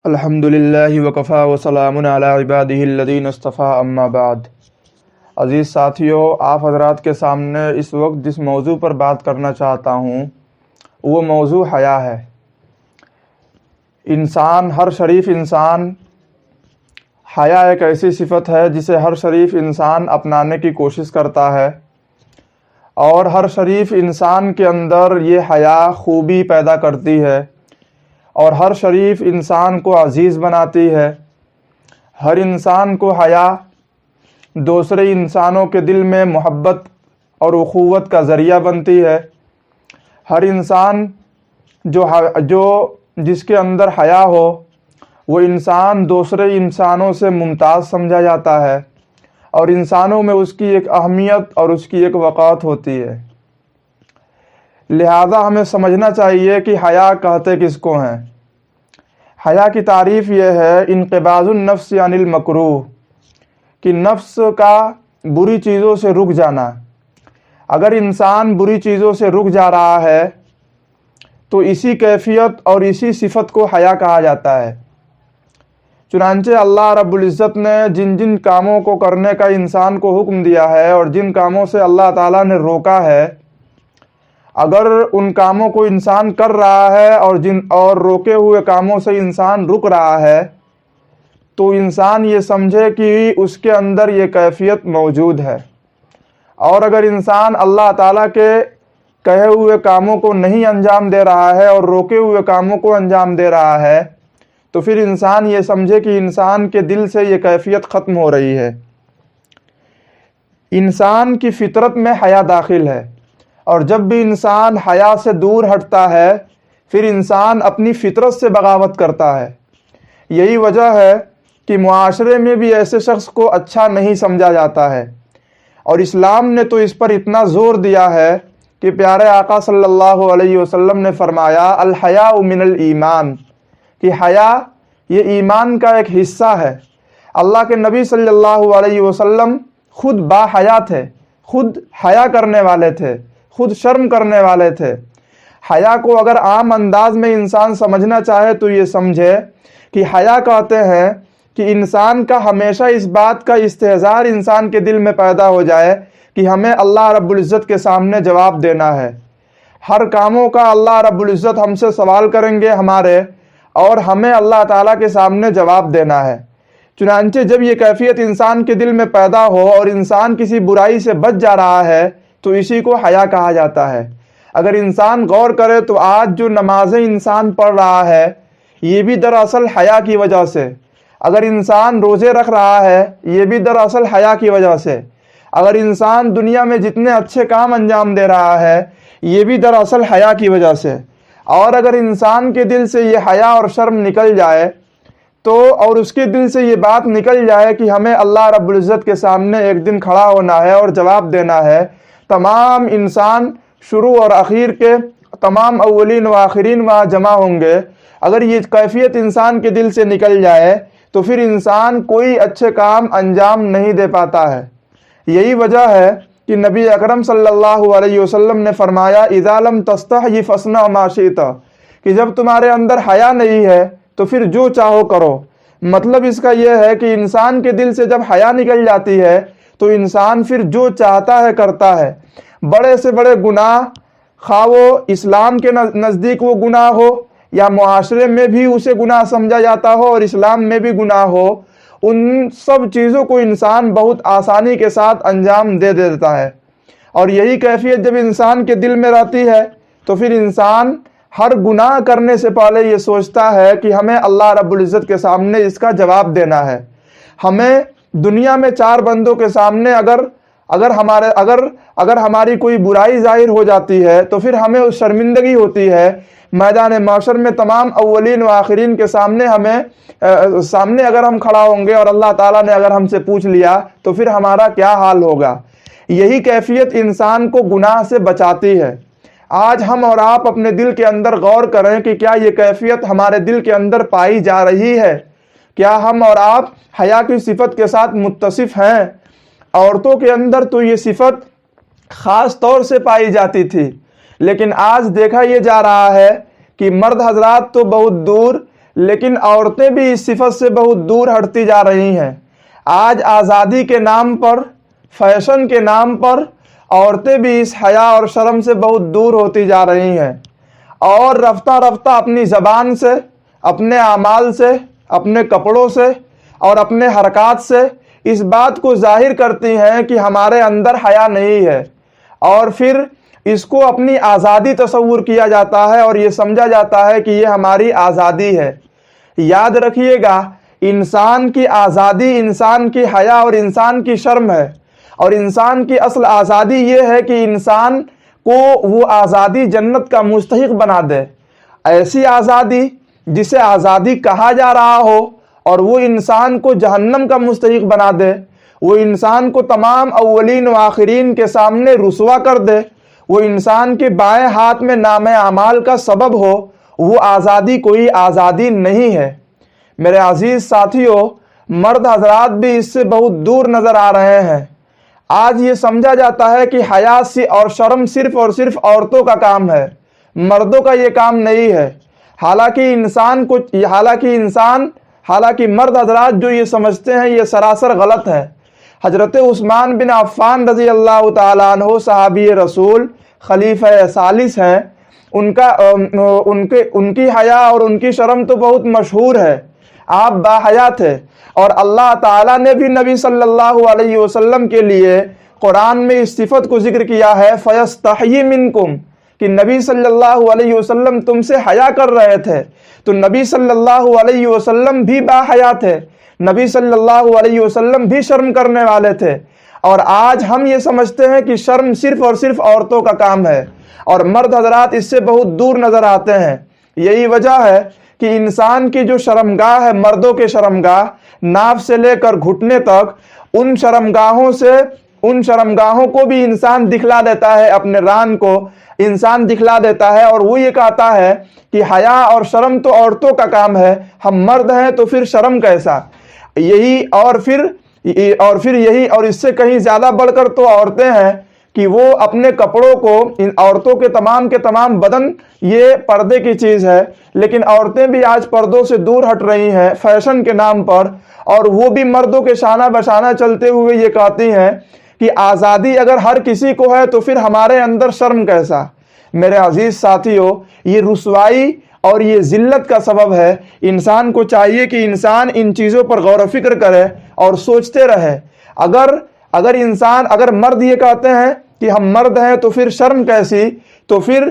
الحمدللہ وکفا وسلام علی عبادہ الذین اصطفیٰ اما بعد۔ عزیز ساتھیو، آپ حضرات کے سامنے اس وقت جس موضوع پر بات کرنا چاہتا ہوں وہ موضوع حیا ہے۔ ہر شریف انسان، حیا ایک ایسی صفت ہے جسے ہر شریف انسان اپنانے کی کوشش کرتا ہے، اور ہر شریف انسان کے اندر یہ حیا خوبی پیدا کرتی ہے اور ہر شریف انسان کو عزیز بناتی ہے۔ ہر انسان کو حیا دوسرے انسانوں کے دل میں محبت اور اخوت کا ذریعہ بنتی ہے۔ ہر انسان جس کے اندر حیا ہو وہ انسان دوسرے انسانوں سے ممتاز سمجھا جاتا ہے، اور انسانوں میں اس کی ایک اہمیت اور اس کی ایک وقار ہوتی ہے۔ لہذا ہمیں سمجھنا چاہیے کہ حیا کہتے کس کو ہیں۔ حیا کی تعریف یہ ہے انقباض النفس عن المکروہ، کہ نفس کا بری چیزوں سے رک جانا۔ اگر انسان بری چیزوں سے رک جا رہا ہے تو اسی کیفیت اور اسی صفت کو حیا کہا جاتا ہے۔ چنانچہ اللہ رب العزت نے جن جن کاموں کو کرنے کا انسان کو حکم دیا ہے اور جن کاموں سے اللہ تعالیٰ نے روکا ہے، اگر ان کاموں کو انسان کر رہا ہے اور روکے ہوئے کاموں سے انسان رک رہا ہے تو انسان یہ سمجھے کہ اس کے اندر یہ کیفیت موجود ہے۔ اور اگر انسان اللہ تعالیٰ کے کہے ہوئے کاموں کو نہیں انجام دے رہا ہے اور روکے ہوئے کاموں کو انجام دے رہا ہے تو پھر انسان یہ سمجھے کہ انسان کے دل سے یہ کیفیت ختم ہو رہی ہے۔ انسان کی فطرت میں حیا داخل ہے، اور جب بھی انسان حیا سے دور ہٹتا ہے پھر انسان اپنی فطرت سے بغاوت کرتا ہے۔ یہی وجہ ہے کہ معاشرے میں بھی ایسے شخص کو اچھا نہیں سمجھا جاتا ہے، اور اسلام نے تو اس پر اتنا زور دیا ہے کہ پیارے آقا صلی اللہ علیہ وسلم نے فرمایا الحیاء من الایمان، کہ حیا یہ ایمان کا ایک حصہ ہے۔ اللہ کے نبی صلی اللہ علیہ وسلم خود با حیا تھے، خود حیا کرنے والے تھے، خود شرم کرنے والے تھے۔ حیا کو اگر عام انداز میں انسان سمجھنا چاہے تو یہ سمجھے کہ حیا کہتے ہیں کہ انسان کا ہمیشہ اس بات کا استحضار انسان کے دل میں پیدا ہو جائے کہ ہمیں اللہ رب العزت کے سامنے جواب دینا ہے۔ ہر کاموں کا اللہ رب العزت ہم سے سوال کریں گے ہمارے، اور ہمیں اللہ تعالیٰ کے سامنے جواب دینا ہے۔ چنانچہ جب یہ کیفیت انسان کے دل میں پیدا ہو اور انسان کسی برائی سے بچ جا رہا ہے تو اسی کو حیا کہا جاتا ہے۔ اگر انسان غور کرے تو آج جو نمازیں انسان پڑھ رہا ہے یہ بھی دراصل حیا کی وجہ سے، اگر انسان روزے رکھ رہا ہے یہ بھی دراصل حیا کی وجہ سے، اگر انسان دنیا میں جتنے اچھے کام انجام دے رہا ہے یہ بھی دراصل حیا کی وجہ سے۔ اور اگر انسان کے دل سے یہ حیا اور شرم نکل جائے اور اس کے دل سے یہ بات نکل جائے کہ ہمیں اللہ رب العزت کے سامنے ایک دن کھڑا ہونا ہے اور جواب دینا ہے، تمام انسان شروع اور اخیر کے تمام اولین و آخرین وہاں جمع ہوں گے۔ اگر یہ کیفیت انسان کے دل سے نکل جائے تو پھر انسان کوئی اچھے کام انجام نہیں دے پاتا ہے۔ یہی وجہ ہے کہ نبی اکرم صلی اللہ علیہ وسلم نے فرمایا اذا لم تستحی فاصنع ما شئت، کہ جب تمہارے اندر حیا نہیں ہے تو پھر جو چاہو کرو۔ مطلب اس کا یہ ہے کہ انسان کے دل سے جب حیا نکل جاتی ہے تو انسان پھر جو چاہتا ہے کرتا ہے۔ بڑے سے بڑے گناہ، خواہ وہ اسلام کے نزدیک وہ گناہ ہو یا معاشرے میں بھی اسے گناہ سمجھا جاتا ہو اور اسلام میں بھی گناہ ہو، ان سب چیزوں کو انسان بہت آسانی کے ساتھ انجام دے دیتا ہے۔ اور یہی کیفیت جب انسان کے دل میں رہتی ہے تو پھر انسان ہر گناہ کرنے سے پہلے یہ سوچتا ہے کہ ہمیں اللہ رب العزت کے سامنے اس کا جواب دینا ہے۔ ہمیں دنیا میں چار بندوں کے سامنے اگر ہماری کوئی برائی ظاہر ہو جاتی ہے تو پھر ہمیں اس شرمندگی ہوتی ہے۔ میدان معاشر میں تمام اولین و آخرین کے سامنے اگر ہم کھڑا ہوں گے اور اللہ تعالیٰ نے اگر ہم سے پوچھ لیا تو پھر ہمارا کیا حال ہوگا۔ یہی کیفیت انسان کو گناہ سے بچاتی ہے۔ آج ہم اور آپ اپنے دل کے اندر غور کریں کہ کیا یہ کیفیت ہمارے دل کے اندر پائی جا رہی ہے؟ کیا ہم اور آپ حیا کی صفت کے ساتھ متصف ہیں؟ عورتوں کے اندر تو یہ صفت خاص طور سے پائی جاتی تھی، لیکن آج دیکھا یہ جا رہا ہے کہ مرد حضرات تو بہت دور، لیکن عورتیں بھی اس صفت سے بہت دور ہٹتی جا رہی ہیں۔ آج آزادی کے نام پر، فیشن کے نام پر عورتیں بھی اس حیا اور شرم سے بہت دور ہوتی جا رہی ہیں، اور رفتہ رفتہ اپنی زبان سے، اپنے اعمال سے، اپنے کپڑوں سے اور اپنے حرکات سے اس بات کو ظاہر کرتی ہیں کہ ہمارے اندر حیا نہیں ہے، اور پھر اس کو اپنی آزادی تصور کیا جاتا ہے اور یہ سمجھا جاتا ہے کہ یہ ہماری آزادی ہے۔ یاد رکھیے گا، انسان کی آزادی انسان کی حیا اور انسان کی شرم ہے، اور انسان کی اصل آزادی یہ ہے کہ انسان کو وہ آزادی جنت کا مستحق بنا دے، ایسی آزادی جسے آزادی کہا جا رہا ہو، اور وہ انسان کو جہنم کا مستحق بنا دے، وہ انسان کو تمام اولین و آخرین کے سامنے رسوا کر دے، وہ انسان کے بائیں ہاتھ میں نام اعمال کا سبب ہو، وہ آزادی کوئی آزادی نہیں ہے۔ میرے عزیز ساتھیوں، مرد حضرات بھی اس سے بہت دور نظر آ رہے ہیں۔ آج یہ سمجھا جاتا ہے کہ حیا اور شرم صرف اور صرف عورتوں کا کام ہے، مردوں کا یہ کام نہیں ہے۔ حالانکہ مرد حضرات جو یہ سمجھتے ہیں یہ سراسر غلط ہے۔ حضرت عثمان بن عفان رضی اللہ تعالیٰ عنہ صحابی رسول خلیفہ ثالث ہیں، ان کی حیا اور ان کی شرم تو بہت مشہور ہے۔ آپ باحیا تھے، اور اللہ تعالیٰ نے بھی نبی صلی اللہ علیہ وسلم کے لیے قرآن میں اس صفت کو ذکر کیا ہے، فَيَسْتَحْيِي مِنْكُمْ، کہ نبی صلی اللہ علیہ وسلم تم سے حیا کر رہے تھے، تو نبی صلی اللہ علیہ وسلم بھی باحیا تھے، نبی صلی اللہ علیہ وسلم بھی شرم کرنے والے تھے۔ اور آج ہم یہ سمجھتے ہیں کہ شرم صرف اور صرف عورتوں کا کام ہے، اور مرد حضرات اس سے بہت دور نظر آتے ہیں۔ یہی وجہ ہے کہ انسان کی جو شرمگاہ ہے، مردوں کے شرمگاہ، ناف سے لے کر گھٹنے تک، ان شرمگاہوں کو بھی انسان دکھلا دیتا ہے، اپنے ران کو انسان دکھلا دیتا ہے، اور وہ یہ کہتا ہے کہ حیا اور شرم تو عورتوں کا کام ہے، ہم مرد ہیں تو پھر شرم کیسا؟ اور اس سے کہیں زیادہ بڑھ کر تو عورتیں ہیں کہ وہ اپنے کپڑوں کو، ان عورتوں کے تمام بدن یہ پردے کی چیز ہے، لیکن عورتیں بھی آج پردوں سے دور ہٹ رہی ہیں فیشن کے نام پر، اور وہ بھی مردوں کے شانہ بشانہ چلتے ہوئے یہ کہتی ہیں کہ آزادی اگر ہر کسی کو ہے تو پھر ہمارے اندر شرم کیسا؟ میرے عزیز ساتھیوں، یہ رسوائی اور یہ ذلت کا سبب ہے۔ انسان کو چاہیے کہ انسان ان چیزوں پر غور و فکر کرے اور سوچتے رہے۔ اگر مرد یہ کہتے ہیں کہ ہم مرد ہیں تو پھر شرم کیسی، تو پھر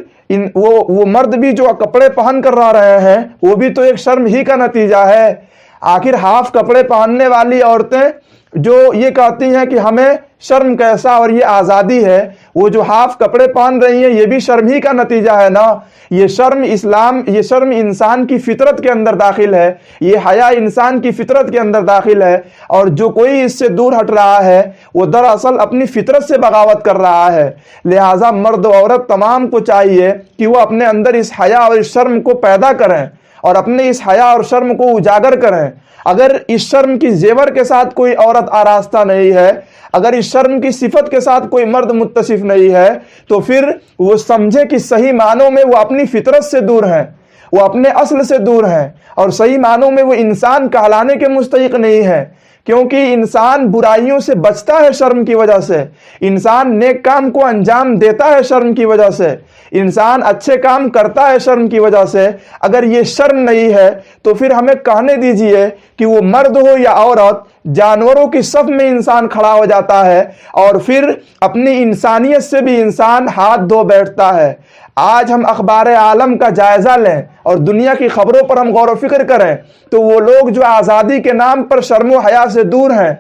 وہ مرد بھی جو کپڑے پہن کر رہے ہیں وہ بھی تو ایک شرم ہی کا نتیجہ ہے۔ آخر ہاف کپڑے پہننے والی عورتیں جو یہ کہتی ہیں کہ ہمیں شرم کیسا اور یہ آزادی ہے، وہ جو ہاف کپڑے پہن رہی ہیں یہ بھی شرم ہی کا نتیجہ ہے نا۔ یہ شرم انسان کی فطرت کے اندر داخل ہے، یہ حیا انسان کی فطرت کے اندر داخل ہے، اور جو کوئی اس سے دور ہٹ رہا ہے وہ دراصل اپنی فطرت سے بغاوت کر رہا ہے۔ لہٰذا مرد و عورت تمام کو چاہیے کہ وہ اپنے اندر اس حیا اور اس شرم کو پیدا کریں، اور اپنے اس حیا اور شرم کو اجاگر کریں۔ اگر اس شرم کی زیور کے ساتھ کوئی عورت آراستہ نہیں ہے، اگر اس شرم کی صفت کے ساتھ کوئی مرد متصف نہیں ہے، تو پھر وہ سمجھے کہ صحیح معنوں میں وہ اپنی فطرت سے دور ہیں، وہ اپنے اصل سے دور ہیں، اور صحیح معنوں میں وہ انسان کہلانے کے مستحق نہیں ہے، کیونکہ انسان برائیوں سے بچتا ہے شرم کی وجہ سے، انسان نیک کام کو انجام دیتا ہے شرم کی وجہ سے، انسان اچھے کام کرتا ہے شرم کی وجہ سے۔ اگر یہ شرم نہیں ہے تو پھر ہمیں کہنے دیجئے کہ وہ مرد ہو یا عورت، جانوروں کی صف میں انسان کھڑا ہو جاتا ہے، اور پھر اپنی انسانیت سے بھی انسان ہاتھ دھو بیٹھتا ہے۔ آج ہم اخبار عالم کا جائزہ لیں اور دنیا کی خبروں پر ہم غور و فکر کریں تو وہ لوگ جو آزادی کے نام پر شرم و حیا سے دور ہیں،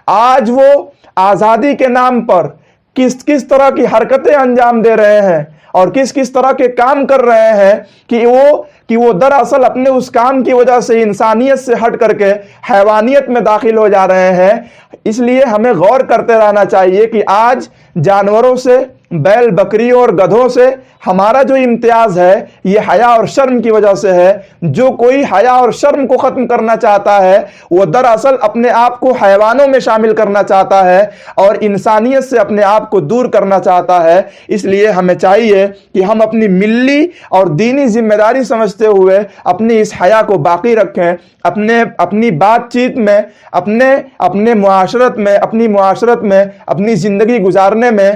آج وہ آزادی کے نام پر کس طرح کی حرکتیں انجام دے رہے ہیں اور کس طرح کے کام کر رہے ہیں کہ وہ دراصل اپنے اس کام کی وجہ سے انسانیت سے ہٹ کر کے حیوانیت میں داخل ہو جا رہے ہیں۔ اس لیے ہمیں غور کرتے رہنا چاہیے کہ آج جانوروں سے، بیل بکریوں اور گدھوں سے ہمارا جو امتیاز ہے یہ حیا اور شرم کی وجہ سے ہے۔ جو کوئی حیا اور شرم کو ختم کرنا چاہتا ہے وہ دراصل اپنے آپ کو حیوانوں میں شامل کرنا چاہتا ہے اور انسانیت سے اپنے آپ کو دور کرنا چاہتا ہے۔ اس لیے ہمیں چاہیے کہ ہم اپنی ملی اور دینی ذمہ داری سمجھتے ہوئے اپنی اس حیا کو باقی رکھیں، اپنی بات چیت میں، اپنے معاشرت میں، اپنی زندگی گزارنے میں،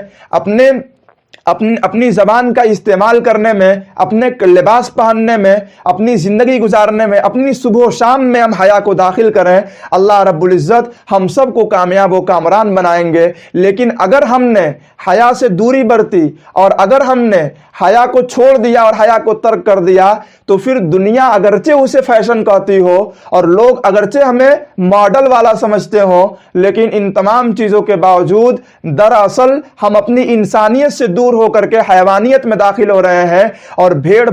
اپنی زبان کا استعمال کرنے میں، اپنے لباس پہننے میں، اپنی زندگی گزارنے میں، اپنی صبح و شام میں ہم حیا کو داخل کریں۔ اللہ رب العزت ہم سب کو کامیاب و کامران بنائیں گے۔ لیکن اگر ہم نے حیا سے دوری برتی اور اگر ہم نے حیا کو چھوڑ دیا اور حیا کو ترک کر دیا تو پھر دنیا اگرچہ اسے فیشن کہتی ہو اور لوگ اگرچہ ہمیں ماڈل والا سمجھتے ہوں، لیکن ان تمام چیزوں کے باوجود دراصل ہم اپنی انسانیت سے دور ہو کر کے حیوانیت میں داخل ہو رہے ہیں اور بھیڑ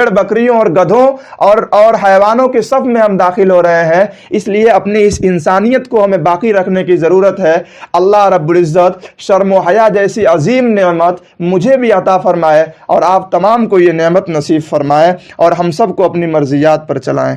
بکریوں اور گدھوں اور حیوانوں کے صف میں ہم داخل ہو رہے ہیں۔ اس لیے اپنی اس انسانیت کو ہمیں باقی رکھنے کی ضرورت ہے۔ اللہ رب العزت شرم و حیا جیسی عظیم نعمت مجھے بھی عطا فرمائے اور آپ تمام کو یہ نعمت نصیب فرمائے اور ہم سب کو اپنی مرضیات پر چلائیں۔